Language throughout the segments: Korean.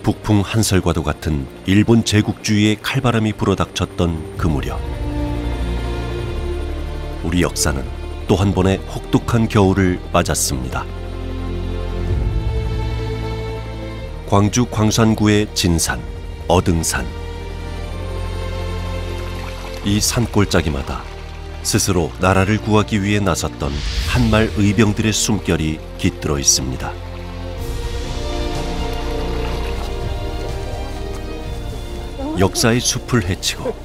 북풍 한설과도 같은 일본 제국주의의 칼바람이 불어닥쳤던 그 무렵, 우리 역사는 또 한 번의 혹독한 겨울을 맞았습니다. 광주 광산구의 진산, 어등산. 이 산골짜기마다 스스로 나라를 구하기 위해 나섰던 한말 의병들의 숨결이 깃들어 있습니다. 역사의 숲을 헤치고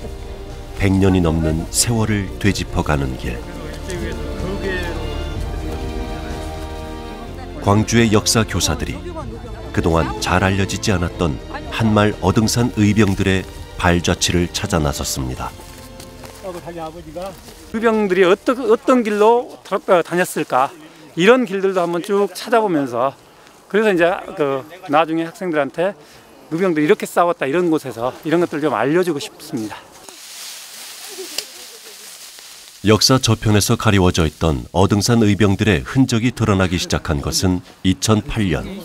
100년이 넘는 세월을 되짚어가는 길. 광주의 역사 교사들이 그동안 잘 알려지지 않았던 한말 어등산 의병들의 발자취를 찾아 나섰습니다. 의병들이 어떤 길로 다녔을까, 이런 길들도 한번 쭉 찾아보면서, 그래서 이제 나중에 학생들한테 의병들이 이렇게 싸웠다, 이런 곳에서 이런 것들을 좀 알려주고 싶습니다. 역사 저편에서 가리워져 있던 어등산 의병들의 흔적이 드러나기 시작한 것은 2008년.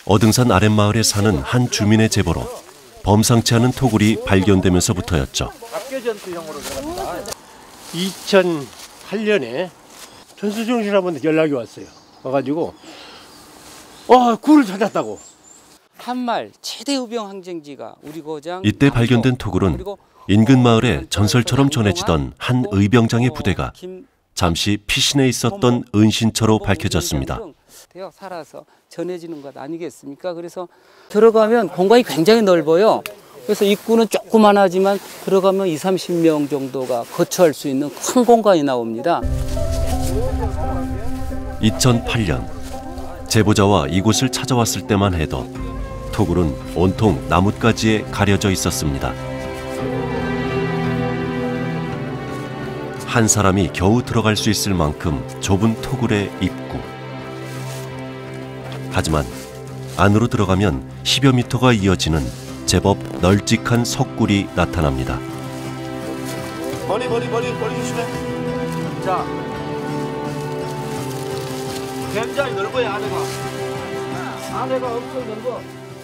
어등산 아랫마을에 사는 한 주민의 제보로 범상치 않은 토굴이 발견되면서부터였죠. 2008년에 전수종 씨한테 연락이 왔어요. 와가지고 굴을 찾았다고. 한말 최대 의병 항쟁지가 우리 고장. 이때 발견된 토굴은 인근 마을에 전설처럼 전해지던 한 의병장의 부대가 잠시 피신해 있었던 은신처로 밝혀졌습니다. 대학 살아서 전해지는 것 아니겠습니까? 그래서 들어가면 공간이 굉장히 넓어요. 그래서 입구는 조그만하지만 들어가면 20-30명 정도가 거처할 수 있는 큰 공간이 나옵니다. 2008년 제보자와 이곳을 찾아왔을 때만 해도 토굴은 온통 나뭇가지에 가려져 있었습니다. 한 사람이 겨우 들어갈 수 있을 만큼 좁은 토굴의 입구. 하지만 안으로 들어가면 10여 미터가 이어지는 제법 널찍한 석굴이 나타납니다. 머리 조심해. 자, 굉장히 넓어요, 안에가 엄청 넓어.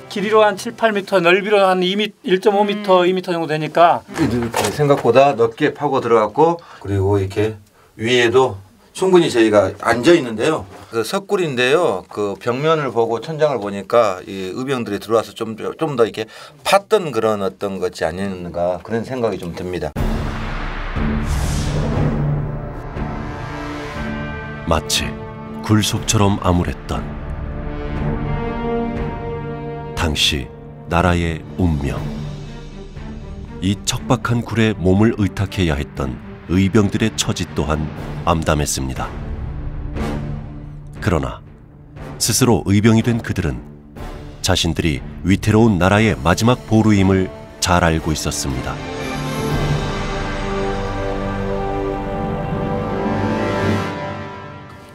길이로 한 7-8m, 넓이로 한 1.5m, 2m 정도 되니까 이렇게 생각보다 넓게 파고 들어갔고, 그리고 이렇게 위에도 충분히 저희가 앉아 있는데요. 그 석굴인데요. 그 벽면을 보고 천장을 보니까 이 의병들이 들어와서 좀 더 이렇게 팠던 그런 어떤 것이 아니었는가, 그런 생각이 좀 듭니다. 마치 굴속처럼 암울했던 당시 나라의 운명. 이 척박한 굴에 몸을 의탁해야 했던 의병들의 처지 또한 암담했습니다. 그러나 스스로 의병이 된 그들은 자신들이 위태로운 나라의 마지막 보루임을 잘 알고 있었습니다.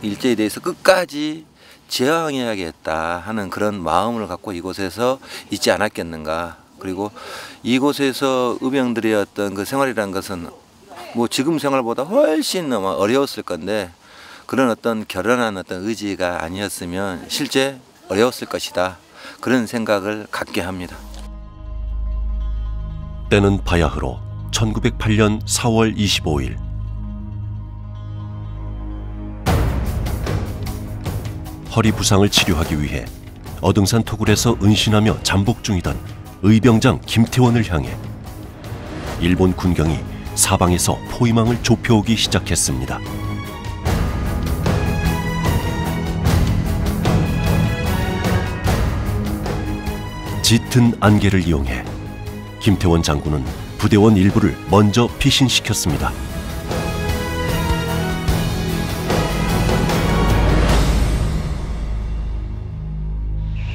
일제에 대해서 끝까지 저항해야겠다 하는 그런 마음을 갖고 이곳에서 있지 않았겠는가. 그리고 이곳에서 의병들의 어떤 그 생활이라는 것은 뭐 지금 생활보다 훨씬 어려웠을 건데, 그런 어떤 결연한 어떤 의지가 아니었으면 실제 어려웠을 것이다, 그런 생각을 갖게 합니다. 때는 바야흐로 1908년 4월 25일. 허리 부상을 치료하기 위해 어등산 토굴에서 은신하며 잠복 중이던 의병장 김태원을 향해 일본 군경이 사방에서 포위망을 좁혀오기 시작했습니다. 짙은 안개를 이용해 김태원 장군은 부대원 일부를 먼저 피신시켰습니다.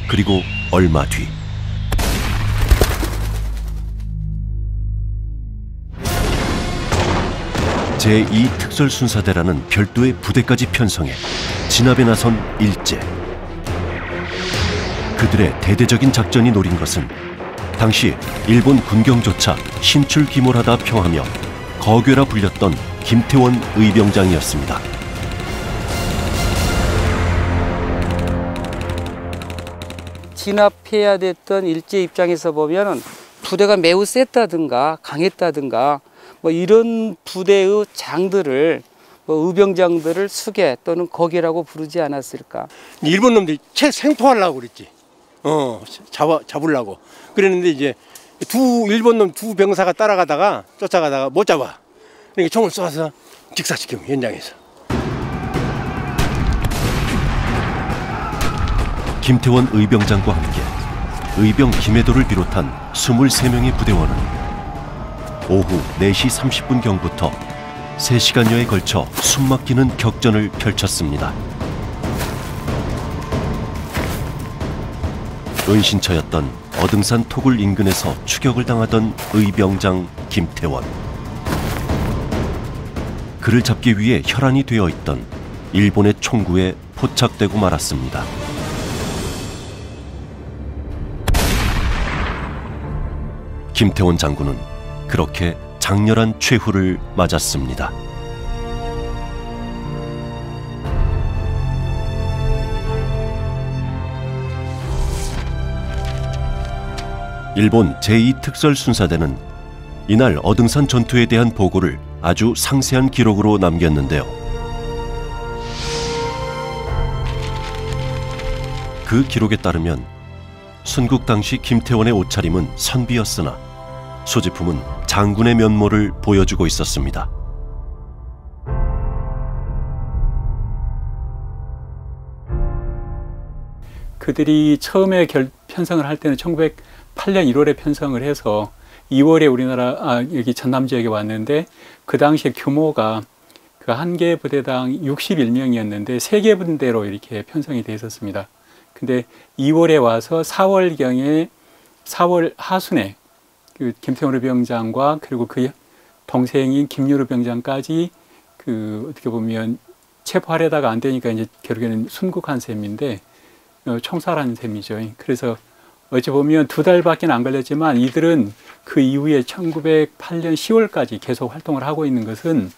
그리고 얼마 뒤 제2특설순사대라는 별도의 부대까지 편성해 진압에 나선 일제. 그들의 대대적인 작전이 노린 것은 당시 일본 군경조차 신출귀몰하다 평하며 거괴라 불렸던 김태원 의병장이었습니다. 진압해야 됐던 일제 입장에서 보면 부대가 매우 셌다든가 강했다든가 뭐 이런 부대의 장들을 뭐 의병장들을 수계 또는 거기라고 부르지 않았을까. 일본 놈들이 채 생포하려고 그랬지. 잡으려고. 그랬는데 이제 일본 놈 두 병사가 쫓아가다가 못 잡아. 그러니까 총을 쏴서 직사시켜 현장에서. 김태원 의병장과 함께 의병 김해도를 비롯한 23명의 부대원은 오후 4시 30분경부터 3시간여에 걸쳐 숨막히는 격전을 펼쳤습니다. 은신처였던 어등산 토굴 인근에서 추격을 당하던 의병장 김태원. 그를 잡기 위해 혈안이 되어 있던 일본의 총구에 포착되고 말았습니다. 김태원 장군은 그렇게 장렬한 최후를 맞았습니다. 일본 제2특설순사대는 이날 어등산 전투에 대한 보고를 아주 상세한 기록으로 남겼는데요. 그 기록에 따르면 순국 당시 김태원의 옷차림은 선비였으나 소지품은 장군의 면모를 보여주고 있었습니다. 그들이 처음에 편성을 할 때는 1908년 1월에 편성을 해서 2월에 우리나라 여기 전남 지역에 왔는데 그 당시에 규모가 그 한 개 부대당 61명이었는데 3개 분대로 이렇게 편성이 돼 있었습니다. 근데 2월에 와서 4월 하순에 그 김태원 의병장과 그리고 그 동생인 김유루 병장까지 그 어떻게 보면 체포하려다가 안 되니까 이제 결국에는 순국한 셈인데 총살한 셈이죠. 그래서 어찌 보면 2달밖에 안 걸렸지만 이들은 그 이후에 1908년 10월까지 계속 활동을 하고 있는 것은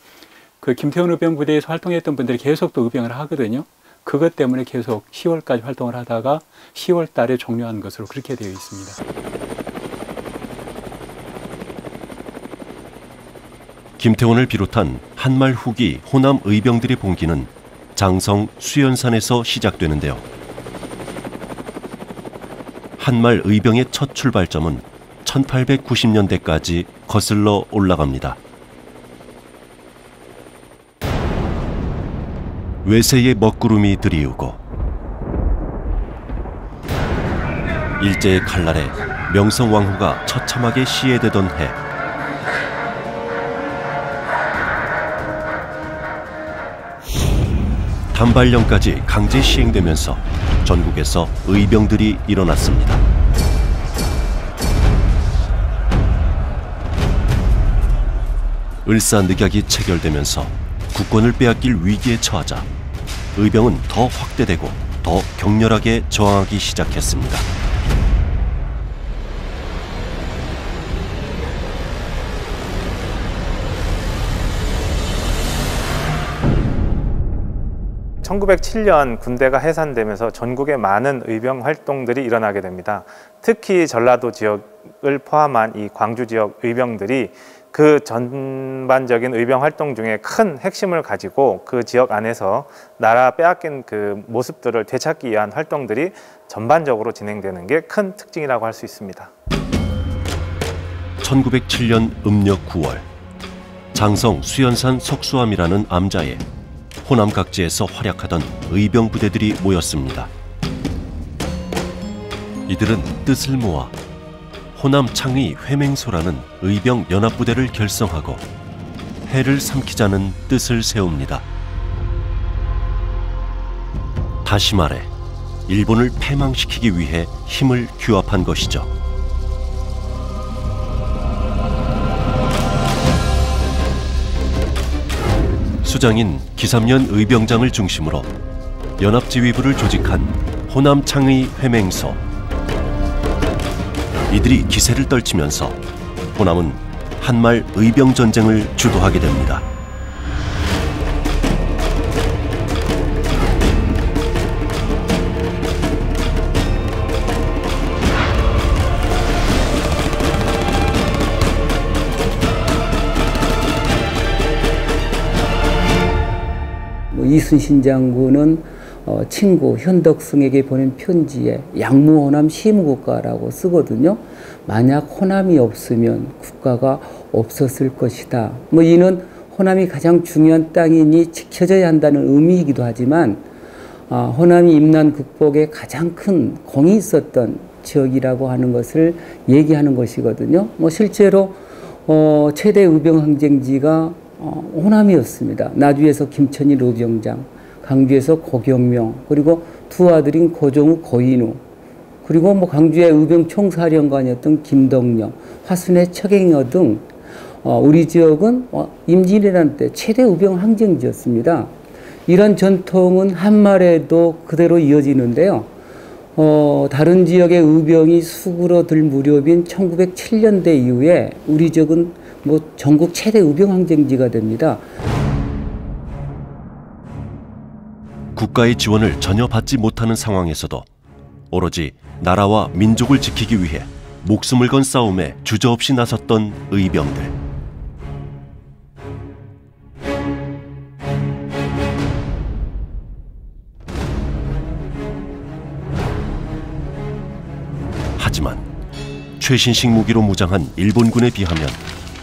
그 김태원 의병 부대에서 활동했던 분들이 계속 또 의병을 하거든요. 그것 때문에 계속 10월까지 활동을 하다가 10월 달에 종료한 것으로 그렇게 되어 있습니다. 김태원을 비롯한 한말 후기 호남 의병들의 봉기는 장성 수연산에서 시작되는데요. 한말 의병의 첫 출발점은 1890년대까지 거슬러 올라갑니다. 외세의 먹구름이 드리우고 일제의 칼날에 명성왕후가 처참하게 시해되던 해, 단발령까지 강제 시행되면서 전국에서 의병들이 일어났습니다. 을사늑약이 체결되면서 국권을 빼앗길 위기에 처하자 의병은 더 확대되고 더 격렬하게 저항하기 시작했습니다. (1907년) 군대가 해산되면서 전국에 많은 의병 활동들이 일어나게 됩니다. 특히 전라도 지역을 포함한 이 광주 지역 의병들이 그 전반적인 의병 활동 중에 큰 핵심을 가지고 그 지역 안에서 나라 빼앗긴 그 모습들을 되찾기 위한 활동들이 전반적으로 진행되는 게 큰 특징이라고 할 수 있습니다. 1907년 음력 9월, 장성 수연산 석수암이라는 암자에 호남 각지에서 활약하던 의병 부대들이 모였습니다. 이들은 뜻을 모아 호남 창의 회맹소라는 의병 연합부대를 결성하고 해를 삼키자는 뜻을 세웁니다. 다시 말해 일본을 패망시키기 위해 힘을 규합한 것이죠. 수장인 기삼년 의병장을 중심으로 연합지휘부를 조직한 호남 창의 회맹소. 이들이 기세를 떨치면서 호남은 한말 의병 전쟁을 주도하게 됩니다. 이순신 장군은 친구 현덕승에게 보낸 편지에 양무 호남 시무국가라고 쓰거든요. 만약 호남이 없으면 국가가 없었을 것이다. 뭐 이는 호남이 가장 중요한 땅이니 지켜져야 한다는 의미이기도 하지만 호남이 임난 극복에 가장 큰 공이 있었던 지역이라고 하는 것을 얘기하는 것이거든요. 뭐 실제로 최대 의병 항쟁지가 호남이었습니다. 나주에서 김천일 의병장, 강주에서 고경명, 그리고 두 아들인 고종우, 고인우, 그리고 뭐 강주의 의병 총사령관이었던 김덕령, 화순의 척행여 등 우리 지역은 임진왜란 때 최대 의병 항쟁지였습니다. 이런 전통은 한말에도 그대로 이어지는데요. 다른 지역의 의병이 수그러들 무렵인 1907년대 이후에 우리 지역은 뭐 전국 최대 의병 항쟁지가 됩니다. 국가의 지원을 전혀 받지 못하는 상황에서도 오로지 나라와 민족을 지키기 위해 목숨을 건 싸움에 주저없이 나섰던 의병들. 하지만 최신식 무기로 무장한 일본군에 비하면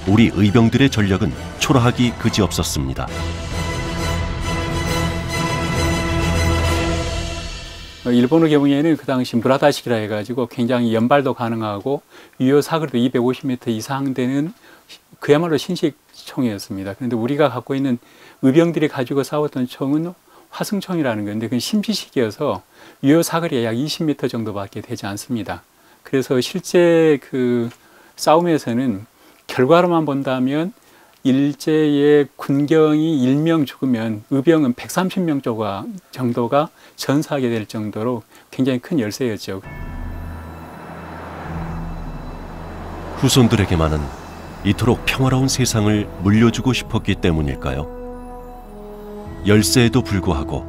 우리 의병들의 전력은 초라하기 그지없었습니다. 일본의 경우에는 그 당시 무라다식이라 해가지고 굉장히 연발도 가능하고 유효 사거리도 250m 이상 되는 그야말로 신식 총이었습니다. 그런데 우리가 갖고 있는 의병들이 가지고 싸웠던 총은 화승총이라는 건데 그건 신비식이어서 유효 사거리가 약 20m 정도밖에 되지 않습니다. 그래서 실제 그 싸움에서는 결과로만 본다면 일제의 군경이 1명 죽으면 의병은 130명 정도가 전사하게 될 정도로 굉장히 큰 열세였죠. 후손들에게만은 이토록 평화로운 세상을 물려주고 싶었기 때문일까요? 열세에도 불구하고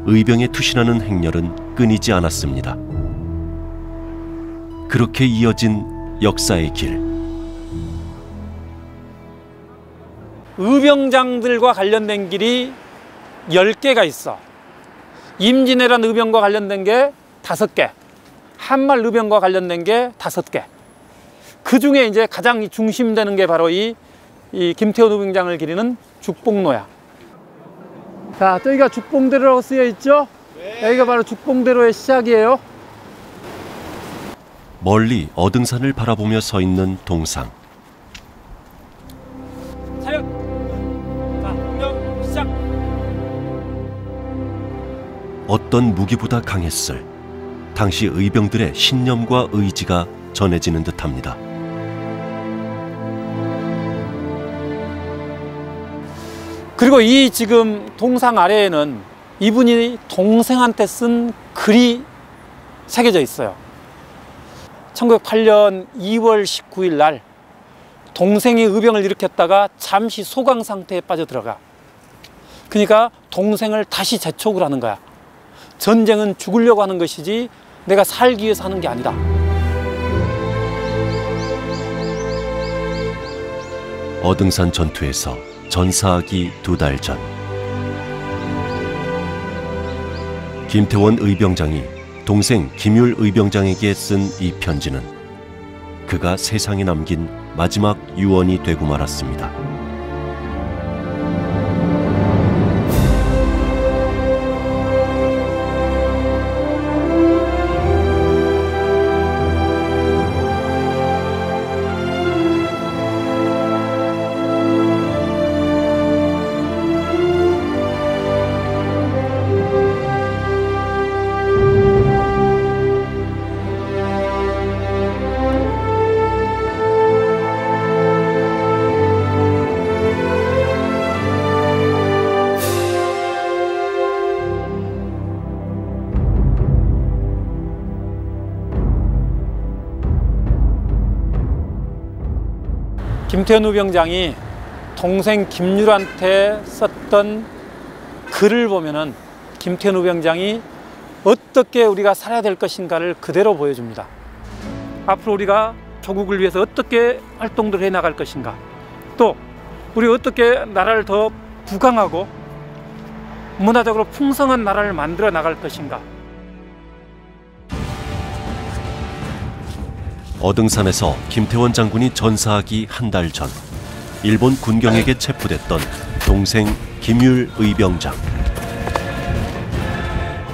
의병에 투신하는 행렬은 끊이지 않았습니다. 그렇게 이어진 역사의 길. 의병장들과 관련된 길이 10개가 있어. 임진왜란 의병과 관련된 게 5개, 한말 의병과 관련된 게 5개. 그 중에 이제 가장 중심되는 게 바로 이 김태원 의병장을 기리는 죽봉로야. 자, 저기가 죽봉대로라고 쓰여 있죠? 네. 여기가 바로 죽봉대로의 시작이에요. 멀리 어등산을 바라보며 서 있는 동상. 차렷! 자, 공격 시작! 어떤 무기보다 강했을 당시 의병들의 신념과 의지가 전해지는 듯합니다. 그리고 이 지금 동상 아래에는 이분이 동생한테 쓴 글이 새겨져 있어요. 1908년 2월 19일 날 동생이 의병을 일으켰다가 잠시 소강 상태에 빠져들어가. 그러니까 동생을 다시 재촉을 하는 거야. 전쟁은 죽으려고 하는 것이지 내가 살기 위해서 하는 게 아니다. 어등산 전투에서 전사하기 2달 전, 김태원 의병장이 동생 김율 의병장에게 쓴 이 편지는 그가 세상에 남긴 마지막 유언이 되고 말았습니다. 김태원 의병장이 동생 김율한테 썼던 글을 보면은 김태원 의병장이 어떻게 우리가 살아야 될 것인가를 그대로 보여줍니다. 앞으로 우리가 조국을 위해서 어떻게 활동들을 해 나갈 것인가, 또 우리 어떻게 나라를 더 부강하고 문화적으로 풍성한 나라를 만들어 나갈 것인가. 어등산에서 김태원 장군이 전사하기 한 달 전 일본 군경에게 체포됐던 동생 김율 의병장.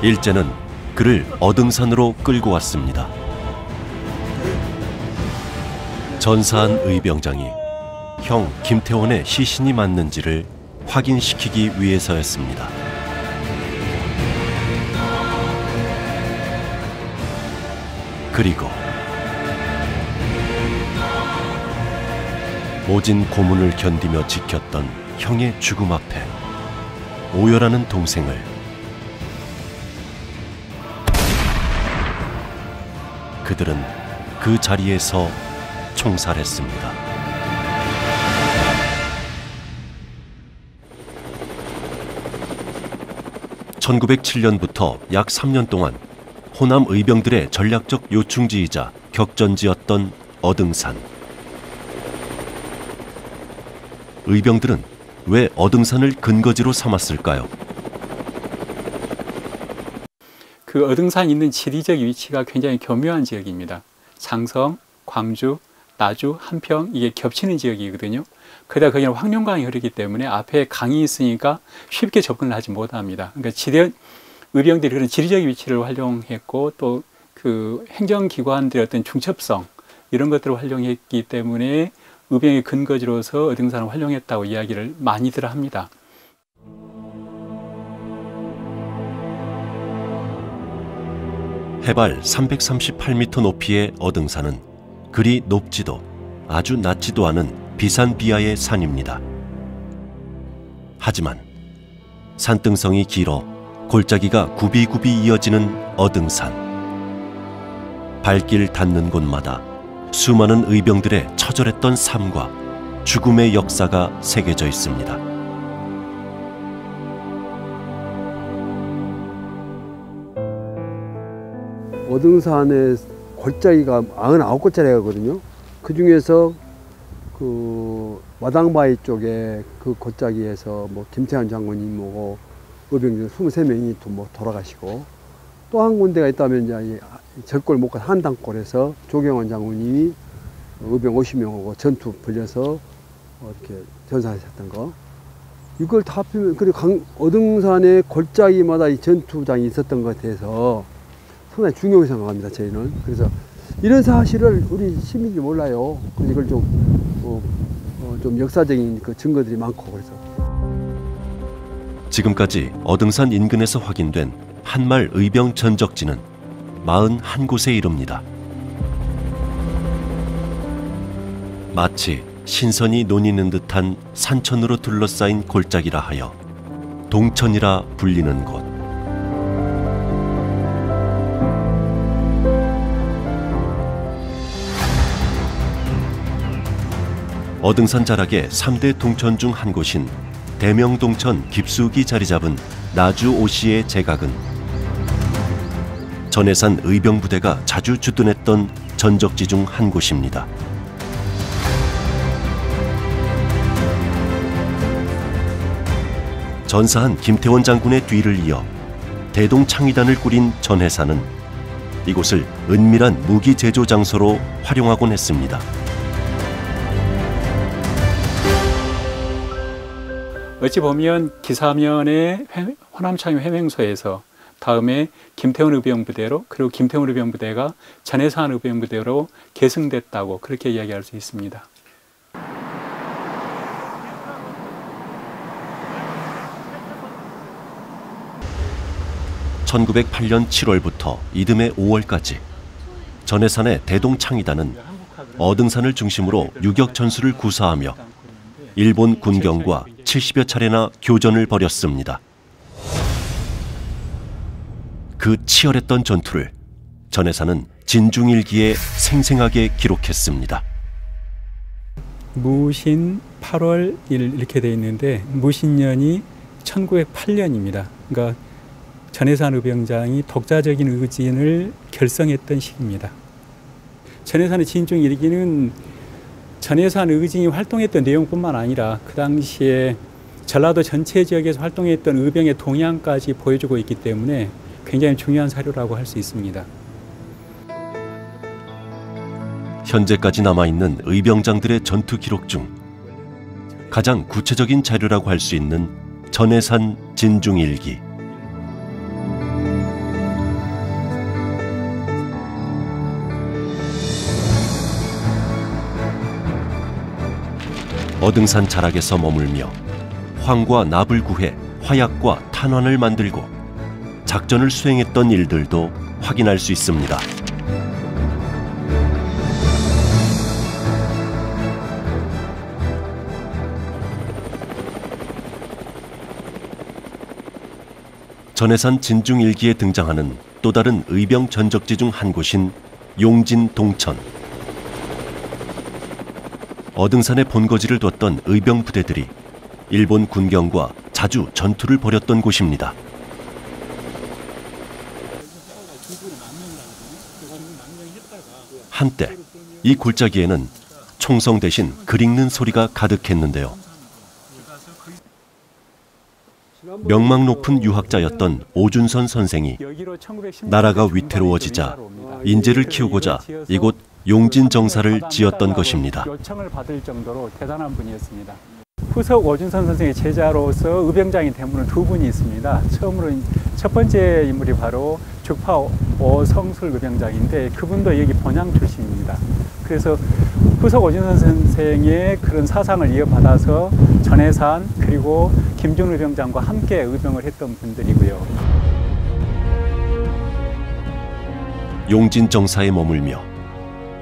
일제는 그를 어등산으로 끌고 왔습니다. 전사한 의병장이 형 김태원의 시신이 맞는지를 확인시키기 위해서였습니다. 그리고 모진 고문을 견디며 지켰던 형의 죽음 앞에 오열하는 동생을 그들은 그 자리에서 총살했습니다. (1907년부터) 약 3년 동안 호남 의병들의 전략적 요충지이자 격전지였던 어등산. 의병들은 왜 어등산을 근거지로 삼았을까요? 그 어등산이 있는 지리적 위치가 굉장히 교묘한 지역입니다. 장성, 광주, 나주, 한평 이게 겹치는 지역이거든요. 그러다 거기는 황룡강이 흐르기 때문에 앞에 강이 있으니까 쉽게 접근을 하지 못합니다. 그러니까 의병들이 그런 지리적 위치를 활용했고 또 그 행정기관들의 어떤 중첩성 이런 것들을 활용했기 때문에 의병의 근거지로서 어등산을 활용했다고 이야기를 많이들 합니다. 해발 338m 높이의 어등산은 그리 높지도 아주 낮지도 않은 비산비하의 산입니다. 하지만 산등성이 길어 골짜기가 굽이굽이 이어지는 어등산. 발길 닿는 곳마다 수많은 의병들의 처절했던 삶과 죽음의 역사가 새겨져 있습니다. 어등산의 골짜기가 99골짜리거든요. 그 중에서 그 마당바위 쪽에 그 골짜기에서 뭐 김태환 장군님 뭐고 의병들 23명이 뭐 돌아가시고 또 한 군데가 있다면 이제 절골 못 간 한당골에서 조경환 장군님이 의병 50명하고 전투 벌려서 이렇게 전사하셨던 거. 이걸 다 합치면 그리고 어등산의 골짜기마다 이 전투장이 있었던 것에 대해서 상당히 중요하게 생각합니다. 저희는. 그래서 이런 사실을 우리 시민들이 몰라요. 그래서 이걸 좀 역사적인 그 증거들이 많고 그래서. 지금까지 어등산 인근에서 확인된 한말 의병 전적지는 41곳에 이릅니다. 마치 신선이 논이는 듯한 산천으로 둘러싸인 골짜기라 하여 동천이라 불리는 곳. 어등산 자락의 3대 동천 중 한 곳인 대명동천 깊숙이 자리 잡은 나주 오시의 제각은 전해산 의병부대가 자주 주둔했던 전적지 중 한 곳입니다. 전사한 김태원 장군의 뒤를 이어 대동창의단을 꾸린 전해사는 이곳을 은밀한 무기 제조 장소로 활용하곤 했습니다. 어찌 보면 기사면의 호남창의 회맹소에서 다음에 김태원 의병부대로 그리고 김태원 의병부대가 전해산 의병부대로 계승됐다고 그렇게 이야기할 수 있습니다. (1908년 7월부터) 이듬해 5월까지 전해산의 대동창의단은 어등산을 중심으로 유격 전술을 구사하며 일본 군경과 70여 차례나 교전을 벌였습니다. 그 치열했던 전투를 전해사는 진중일기에 생생하게 기록했습니다. 무신 8월 1일 이렇게 돼 있는데 무신년이 1908년입니다. 그러니까 전해산 의병장이 독자적인 의진을 결성했던 시기입니다. 전해산의 진중일기는 전해산 의진이 활동했던 내용뿐만 아니라 그 당시에 전라도 전체 지역에서 활동했던 의병의 동향까지 보여주고 있기 때문에 굉장히 중요한 사료라고 할 수 있습니다. 현재까지 남아있는 의병장들의 전투 기록 중 가장 구체적인 자료라고 할 수 있는 전해산 진중일기. 어등산 자락에서 머물며 황과 납을 구해 화약과 탄환을 만들고 작전을 수행했던 일들도 확인할 수 있습니다. 전해산 진중일기에 등장하는 또 다른 의병 전적지 중 한 곳인 용진 동천. 어등산에 본거지를 뒀던 의병 부대들이 일본 군경과 자주 전투를 벌였던 곳입니다. 한때 이 골짜기에는 총성 대신 글 읽는 소리가 가득했는데요. 명망 높은 유학자였던 오준선 선생이 나라가 위태로워지자 인재를 키우고자 이곳 용진 정사를 지었던 것입니다. 요청을 받을 정도로 대단한 분이었습니다. 후석 오준선 선생의 제자로서 의병장이 된 분은 두 분이 있습니다. 첫 번째 인물이 바로 죽파 오성술 의병장인데 그분도 여기 본양 출신입니다. 그래서 후석 오준선 선생의 그런 사상을 이어받아서 전해산 그리고 김준 의병장과 함께 의병을 했던 분들이고요. 용진 정사에 머물며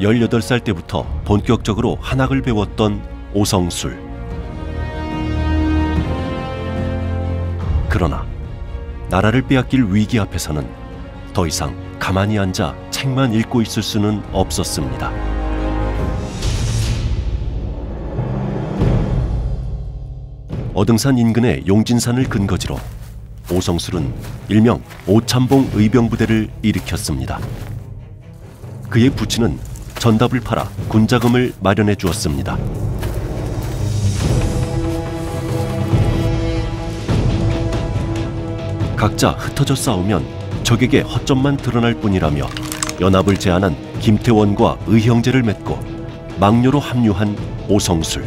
18살 때부터 본격적으로 한학을 배웠던 오성술. 그러나 나라를 빼앗길 위기 앞에서는 더 이상 가만히 앉아 책만 읽고 있을 수는 없었습니다. 어등산 인근의 용진산을 근거지로 오성술은 일명 오참봉 의병부대를 일으켰습니다. 그의 부친은 전답을 팔아 군자금을 마련해 주었습니다. 각자 흩어져 싸우면 적에게 허점만 드러날 뿐이라며 연합을 제안한 김태원과 의형제를 맺고 막료로 합류한 오성술.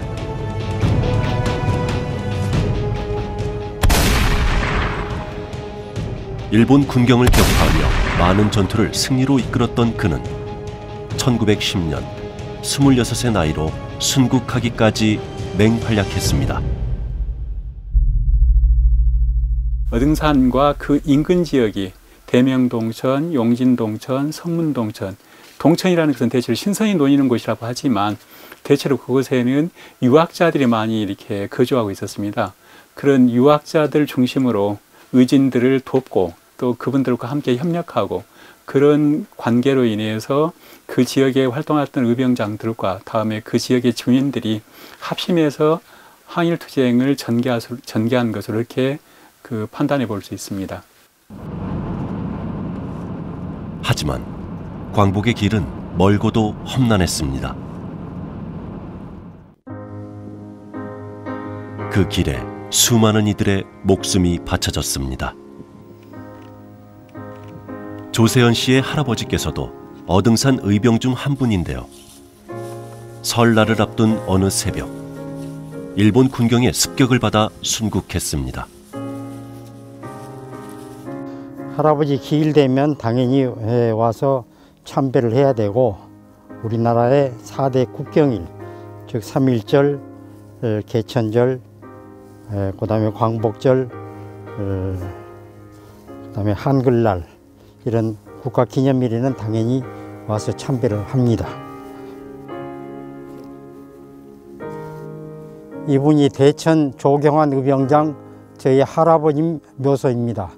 일본 군경을 격파하며 많은 전투를 승리로 이끌었던 그는 1910년 26의 나이로 순국하기까지 맹활약했습니다. 어등산과 그 인근 지역이 대명동천, 용진동천, 성문동천, 동천이라는 것은 대체로 신선이 놓이는 곳이라고 하지만 대체로 그곳에는 유학자들이 많이 이렇게 거주하고 있었습니다. 그런 유학자들 중심으로 의진들을 돕고 또 그분들과 함께 협력하고 그런 관계로 인해서 그 지역에 활동했던 의병장들과 다음에 그 지역의 주민들이 합심해서 항일투쟁을 전개한 것으로 이렇게 판단해 볼 수 있습니다. 하지만 광복의 길은 멀고도 험난했습니다. 그 길에 수많은 이들의 목숨이 바쳐졌습니다. 조세현 씨의 할아버지께서도 어등산 의병 중 한 분인데요. 설날을 앞둔 어느 새벽, 일본 군경의 습격을 받아 순국했습니다. 할아버지 기일 되면 당연히 와서 참배를 해야 되고 우리나라의 4대 국경일, 즉 3.1절, 개천절, 그다음에 광복절, 그다음에 한글날 이런 국가기념일에는 당연히 와서 참배를 합니다. 이분이 대천 조경환 의병장 저희 할아버님 묘소입니다.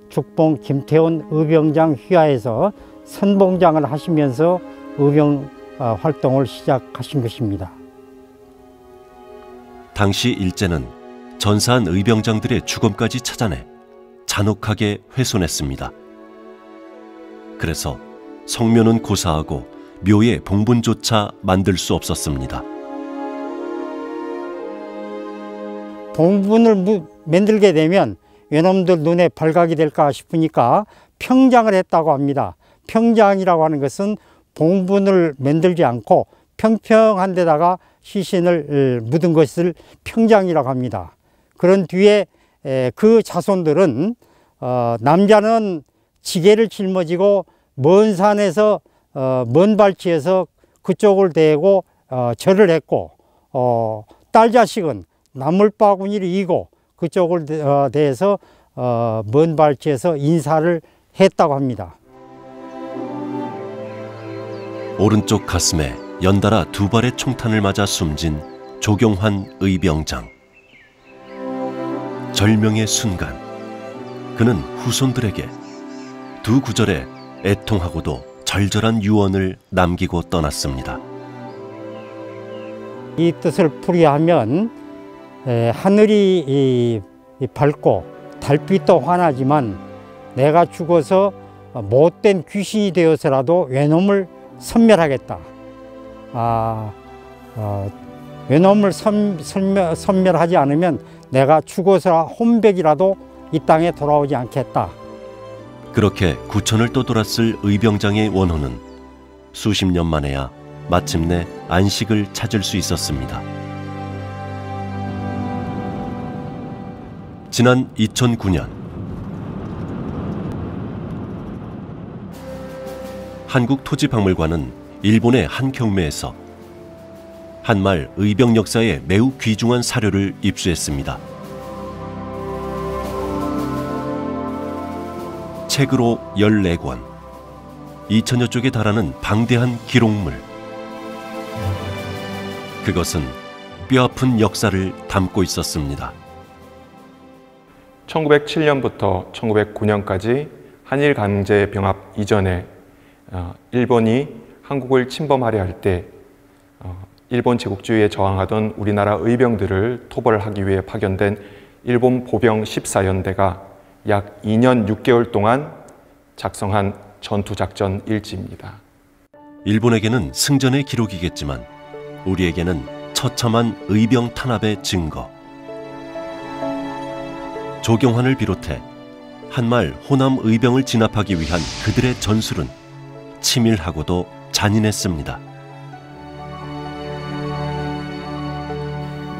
죽봉 김태원 의병장 휘하에서 선봉장을 하시면서 의병 활동을 시작하신 것입니다. 당시 일제는 전사한 의병장들의 죽음까지 찾아내 잔혹하게 훼손했습니다. 그래서 성묘는 고사하고 묘의 봉분조차 만들 수 없었습니다. 봉분을 만들게 되면 외놈들 눈에 발각이 될까 싶으니까 평장을 했다고 합니다. 평장이라고 하는 것은 봉분을 만들지 않고 평평한 데다가 시신을 묻은 것을 평장이라고 합니다. 그런 뒤에 그 자손들은 남자는 지게를 짊어지고 먼 산에서 먼 발치에서 그쪽을 대고 절을 했고, 딸 자식은 나물바구니를 이고 그쪽을 대해서 먼 발치에서 인사를 했다고 합니다. 오른쪽 가슴에 연달아 2발의 총탄을 맞아 숨진 조경환 의병장. 절명의 순간, 그는 후손들에게 두 구절의 애통하고도 절절한 유언을 남기고 떠났습니다. 이 뜻을 풀이하면 하늘이 밝고 달빛도 환하지만 내가 죽어서 못된 귀신이 되어서라도 외놈을 섬멸하겠다. 외놈을 섬멸하지 않으면 내가 죽어서 혼백이라도 이 땅에 돌아오지 않겠다. 그렇게 구천을 떠돌았을 의병장의 원호는 수십 년 만에야 마침내 안식을 찾을 수 있었습니다. 지난 2009년 한국토지박물관은 일본의 한 경매에서 한말 의병 역사에 매우 귀중한 사료를 입수했습니다. 책으로 14권, 2000여 쪽에 달하는 방대한 기록물. 그것은 뼈아픈 역사를 담고 있었습니다. 1907년부터 1909년까지 한일 강제 병합 이전에 일본이 한국을 침범하려 할 때 일본 제국주의에 저항하던 우리나라 의병들을 토벌하기 위해 파견된 일본 보병 14연대가 약 2년 6개월 동안 작성한 전투작전 일지입니다. 일본에게는 승전의 기록이겠지만 우리에게는 처참한 의병 탄압의 증거. 조경환을 비롯해 한말 호남 의병을 진압하기 위한 그들의 전술은 치밀하고도 잔인했습니다.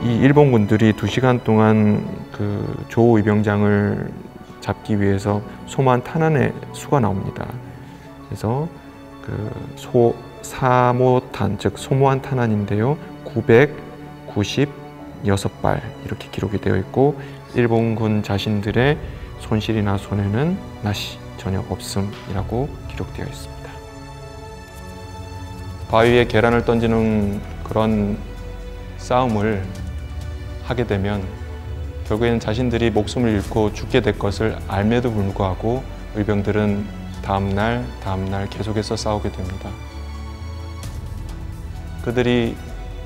이 일본군들이 2시간 동안 그 조 의병장을 잡기 위해서 소모한 탄환의 수가 나옵니다. 그래서 그 사모탄, 즉 소모한 탄환인데요, 996발 이렇게 기록이 되어 있고 일본군 자신들의 손실이나 손해는 나시, 전혀 없음이라고 기록되어 있습니다. 바위에 계란을 던지는 그런 싸움을 하게 되면 결국에는 자신들이 목숨을 잃고 죽게 될 것을 알매도 불구하고 의병들은 다음날 계속해서 싸우게 됩니다. 그들이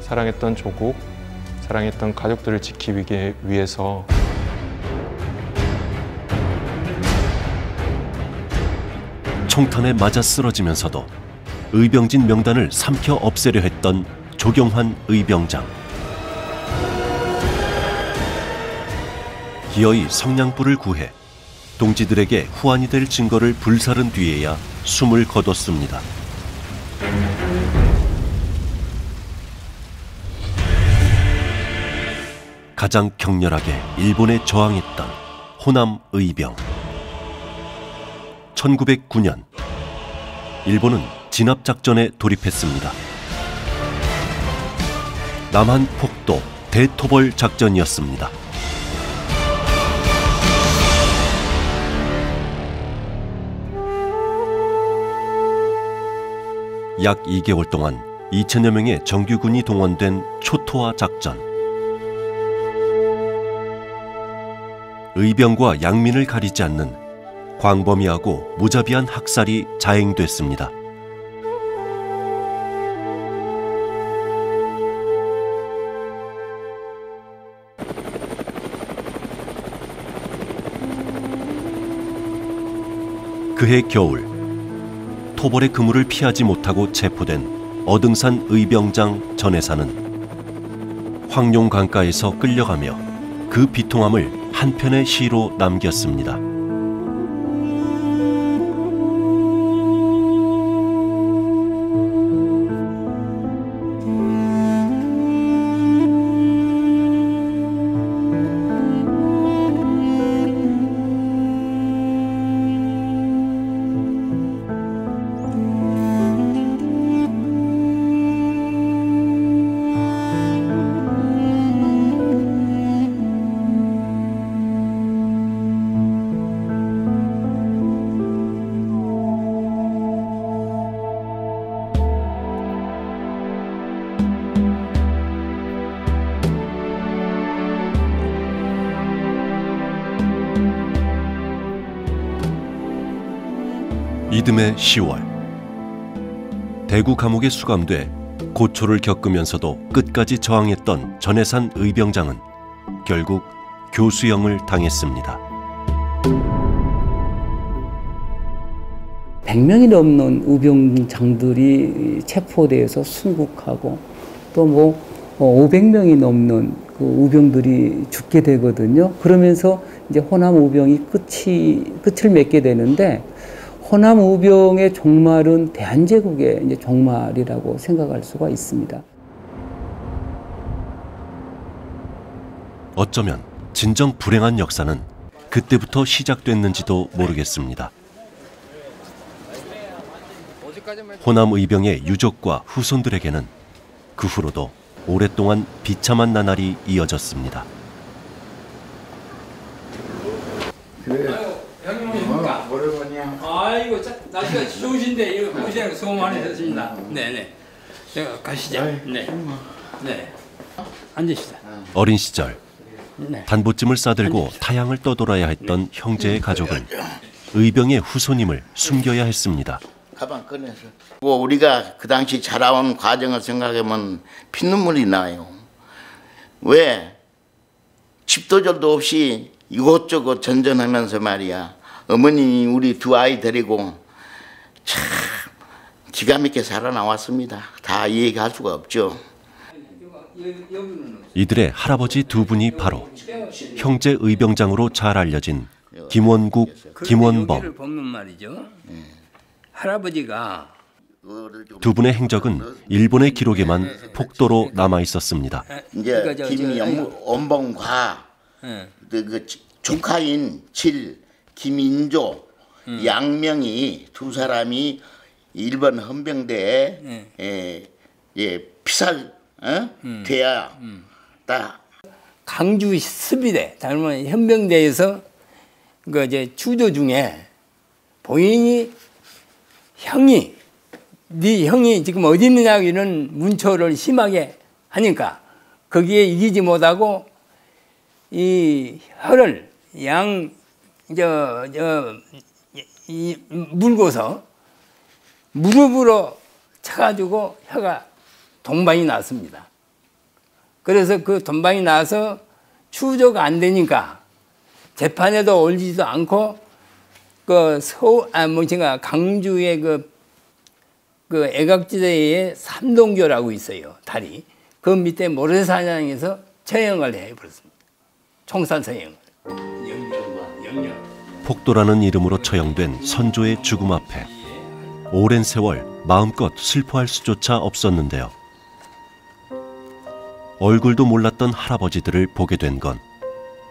사랑했던 조국, 사랑했던 가족들을 지키기 위해서 총탄에 맞아 쓰러지면서도 의병진 명단을 삼켜 없애려 했던 조경환 의병장. 기어이 성냥불을 구해 동지들에게 후환이 될 증거를 불사른 뒤에야 숨을 거뒀습니다. 가장 격렬하게 일본에 저항했던 호남 의병. 1909년 일본은 진압작전에 돌입했습니다. 남한 폭도 대토벌 작전이었습니다. 약 2개월 동안 2000여 명의 정규군이 동원된 초토화 작전. 의병과 양민을 가리지 않는 광범위하고 무자비한 학살이 자행됐습니다. 그해 겨울, 토벌의 그물을 피하지 못하고 체포된 어등산 의병장 전해사는 황룡 강가에서 끌려가며 그 비통함을 한 편의 시로 남겼습니다. 이듬해 10월 대구 감옥에 수감돼 고초를 겪으면서도 끝까지 저항했던 전해산 의병장은 결국 교수형을 당했습니다. 100명이 넘는 의병장들이 체포돼서 순국하고 또 500명이 넘는 그 의병들이 죽게 되거든요. 그러면서 이제 호남 의병이 끝을 맺게 되는데, 호남 의병의 종말은 대한제국의 이제 종말이라고 생각할 수가 있습니다. 어쩌면 진정 불행한 역사는 그때부터 시작됐는지도 모르겠습니다. 호남 의병의 유족과 후손들에게는 그 후로도 오랫동안 비참한 나날이 이어졌습니다. 형님입니까? 오랜만이야. 아이고, 날씨가 좋으신데 이거 고생 수고 많으셨습니다. 네네. 제가 가시죠. 네. 네. 앉으시다. 어린 시절 단보찜을 싸들고 타향을 떠돌아야 했던 형제의 가족은 의병의 후손임을 숨겨야 했습니다. 가방 꺼내서. 우리가 그 당시 자라온 과정을 생각하면 피눈물이 나요. 왜? 집도절도 없이 이곳저곳 전전하면서 말이야. 어머님이 우리 두 아이 데리고 참 기가 막히게 살아나왔습니다. 다 얘기할 수가 없죠. 이들의 할아버지 두 분이 바로 형제 의병장으로 잘 알려진 김원국, 김원범. 할아버지가 두 분의 행적은 일본의 기록에만 폭도로 남아 있었습니다. 이제 김원범과 그 조카인 김인조, 양명이 두 사람이 일본 헌병대에 피살 돼야 딱 강주 수비대 젊은 헌병대에서 그 이제 주조 중에 본인이 네 형이 지금 어디 있느냐 이런 문초를 심하게 하니까 거기에 이기지 못하고 이 혀를 물고서 무릎으로 쳐가지고 혀가 동방이 났습니다. 그래서 그 동방이 나서 추조가 안 되니까 재판에도 올리지도 않고 강주의 그 애각지대에 삼동교라고 있어요. 다리. 그 밑에 모래사장에서 처형을 해버렸습니다. 총살 처형을. 폭도라는 이름으로 처형된 선조의 죽음 앞에 오랜 세월 마음껏 슬퍼할 수조차 없었는데요. 얼굴도 몰랐던 할아버지들을 보게 된 건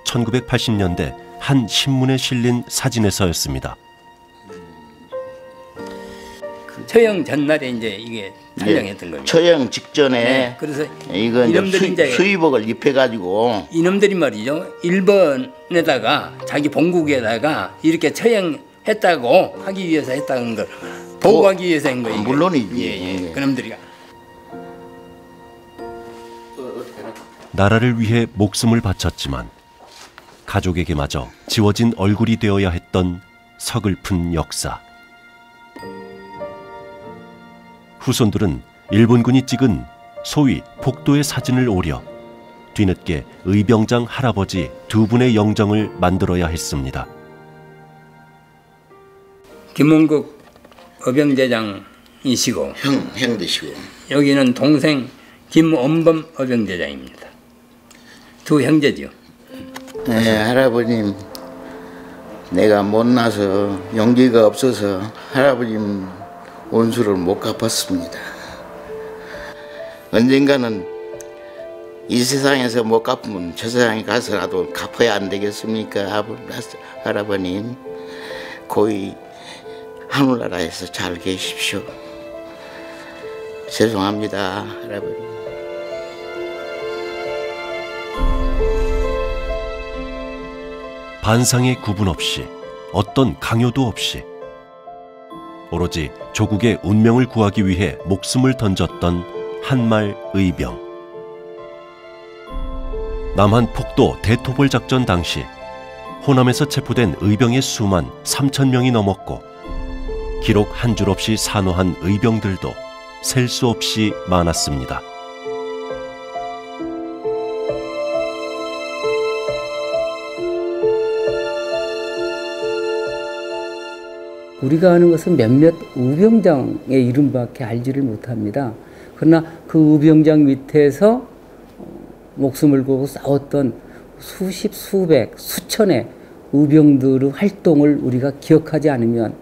1980년대 한 신문에 실린 사진에서였습니다. 처형 전날에 이제 이게 촬영했던 겁니다. 처형 직전에 네, 그래서 이거 이제 수의복을 입혀가지고 이놈들이 말이죠. 일본에다가 자기 본국에다가 이렇게 처형했다고 하기 위해서 했다는 걸 보고하기 위해서 한 거예요. 물론이지. 그놈들이가 나라를 위해 목숨을 바쳤지만 가족에게마저 지워진 얼굴이 되어야 했던 서글픈 역사. 후손들은 일본군이 찍은 소위 폭도의 사진을 오려 뒤늦게 의병장 할아버지 두 분의 영정을 만들어야 했습니다. 김원국 의병대장이시고 형 되시고 여기는 동생 김원범 의병대장입니다. 두 형제죠. 네, 할아버님, 내가 못나서 용기가 없어서 할아버님 원수를 못 갚았습니다. 언젠가는 이 세상에서 못 갚으면 저 세상에 가서라도 갚아야 안 되겠습니까? 할아버님, 고이 하늘나라에서 잘 계십시오. 죄송합니다, 할아버님. 반상의 구분 없이, 어떤 강요도 없이 오로지 조국의 운명을 구하기 위해 목숨을 던졌던 한말 의병. 남한 폭도 대토벌 작전 당시 호남에서 체포된 의병의 수만 3,000명이 넘었고, 기록 한 줄 없이 산호한 의병들도 셀 수 없이 많았습니다. 우리가 아는 것은 몇몇 의병장의 이름밖에 알지를 못합니다. 그러나 그 의병장 밑에서 목숨을 걸고 싸웠던 수십, 수백, 수천의 의병들의 활동을 우리가 기억하지 않으면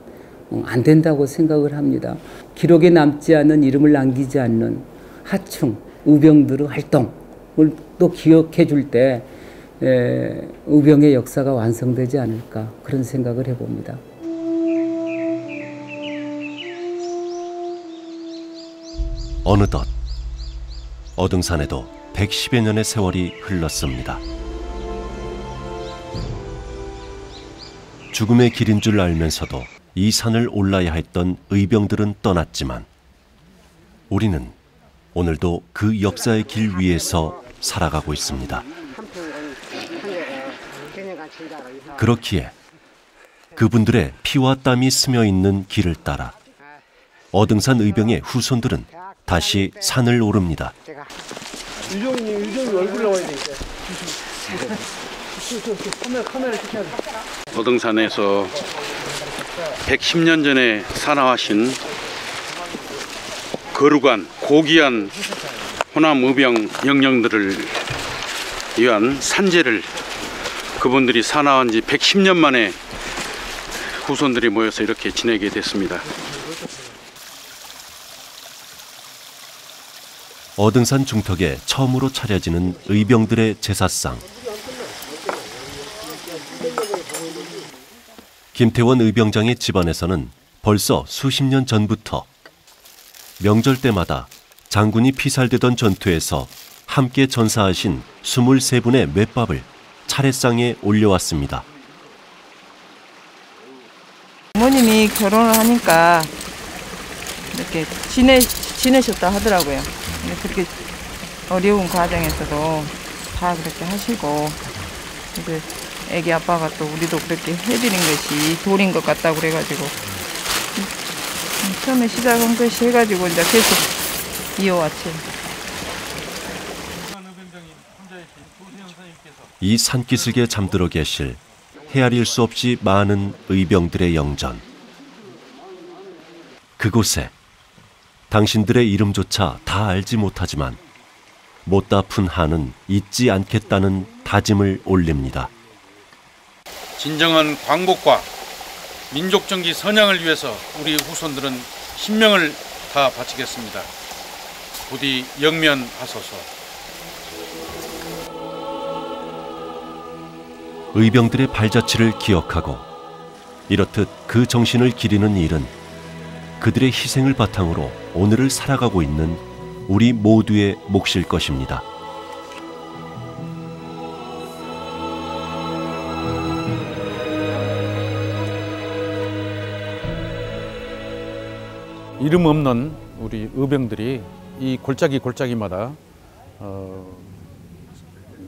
안 된다고 생각을 합니다. 기록에 남지 않는, 이름을 남기지 않는 하층 의병들의 활동을 또 기억해 줄 때 의병의 역사가 완성되지 않을까, 그런 생각을 해봅니다. 어느덧 어등산에도 110여 년의 세월이 흘렀습니다. 죽음의 길인 줄 알면서도 이 산을 올라야 했던 의병들은 떠났지만, 우리는 오늘도 그 역사의 길 위에서 살아가고 있습니다. 그렇기에 그분들의 피와 땀이 스며 있는 길을 따라 어등산 의병의 후손들은 다시 산을 오릅니다. 유정이 얼굴 나와야 돼. 카메라 찍혀야 돼. 어등산에서 110년 전에 산화하신 거룩한 고귀한 호남 의병 영령들을 위한 산제를 그분들이 산화한 지 110년 만에 후손들이 모여서 이렇게 지내게 됐습니다. 어등산 중턱에 처음으로 차려지는 의병들의 제사상. 김태원 의병장의 집안에서는 벌써 수십 년 전부터 명절 때마다 장군이 피살되던 전투에서 함께 전사하신 23분의 맷밥을 차례상에 올려왔습니다. 부모님이 결혼을 하니까 이렇게 지내셨다 하더라고요. 그렇게 어려운 과정에서도 다 그렇게 하시고, 그래서 애기 아빠가 또 우리도 그렇게 해드린 것이 도리인 것 같다고 그래가지고 처음에 시작한 것이 해가지고 이제 계속 이어왔죠. 이 산기슭에 잠들어 계실 헤아릴 수 없이 많은 의병들의 영전. 그곳에 당신들의 이름조차 다 알지 못하지만 못다 푼 한은 잊지 않겠다는 다짐을 올립니다. 진정한 광복과 민족정기 선양을 위해서 우리 후손들은 신명을 다 바치겠습니다. 부디 영면하소서. 의병들의 발자취를 기억하고 이렇듯 그 정신을 기리는 일은 그들의 희생을 바탕으로 오늘을 살아가고 있는 우리 모두의 몫일 것입니다. 이름 없는 우리 의병들이 이 골짜기마다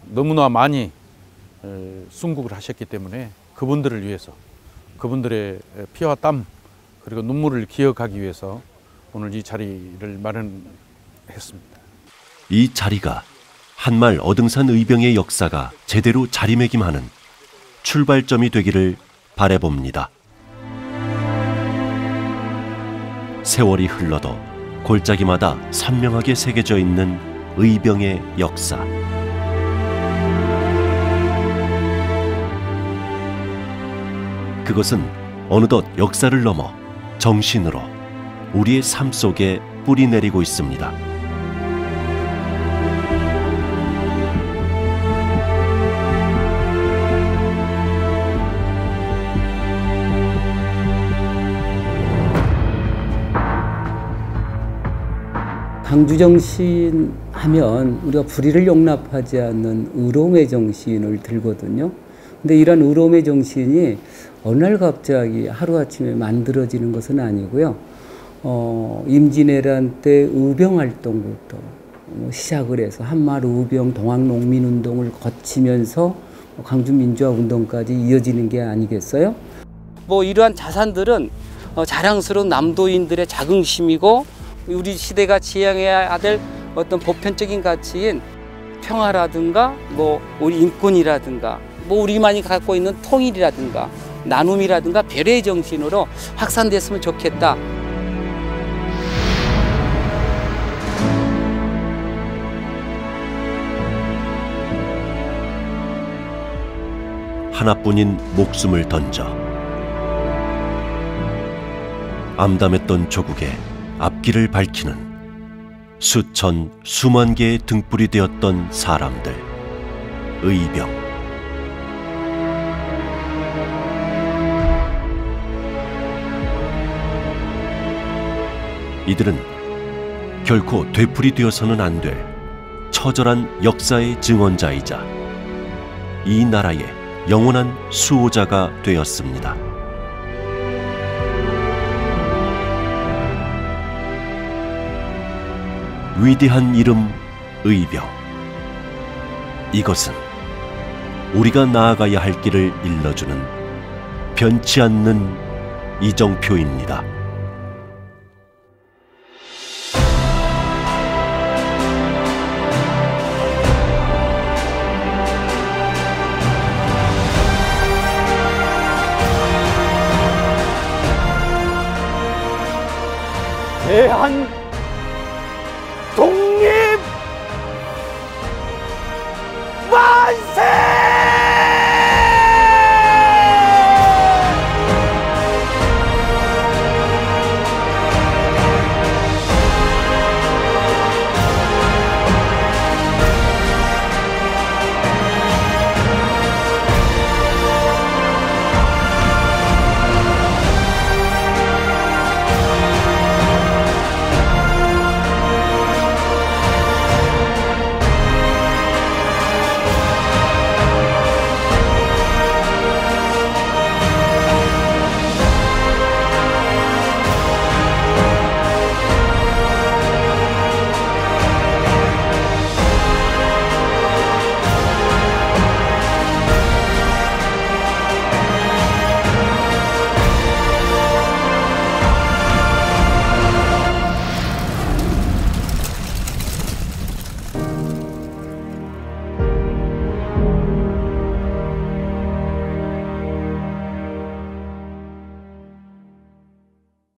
너무나 많이 순국을 하셨기 때문에 그분들을 위해서, 그분들의 피와 땀 그리고 눈물을 기억하기 위해서 오늘 이 자리를 마련했습니다. 이 자리가 한말 어등산 의병의 역사가 제대로 자리매김하는 출발점이 되기를 바라봅니다. 세월이 흘러도 골짜기마다 선명하게 새겨져 있는 의병의 역사. 그것은 어느덧 역사를 넘어 정신으로 우리의 삶 속에 뿌리 내리고 있습니다. 광주 정신 하면 우리가 불의를 용납하지 않는 의로움의 정신을 들거든요. 근데 이런 의로움의 정신이 어느 날 갑자기 하루아침에 만들어지는 것은 아니고요. 임진왜란 때 의병활동부터 시작을 해서 한마루 의병 동학농민운동을 거치면서 광주민주화운동까지 이어지는 게 아니겠어요? 이러한 자산들은 자랑스러운 남도인들의 자긍심이고 우리 시대가 지향해야 될 어떤 보편적인 가치인 평화라든가 우리 인권이라든가 우리만이 갖고 있는 통일이라든가 나눔이라든가 배려의 정신으로 확산됐으면 좋겠다. 하나뿐인 목숨을 던져 암담했던 조국의 앞길을 밝히는 수천 수만 개의 등불이 되었던 사람들, 의병. 이들은 결코 되풀이 되어서는 안 될 처절한 역사의 증언자이자 이 나라의 영원한 수호자가 되었습니다. 위대한 이름 의병. 이것은 우리가 나아가야 할 길을 일러주는 변치 않는 이정표입니다. 대한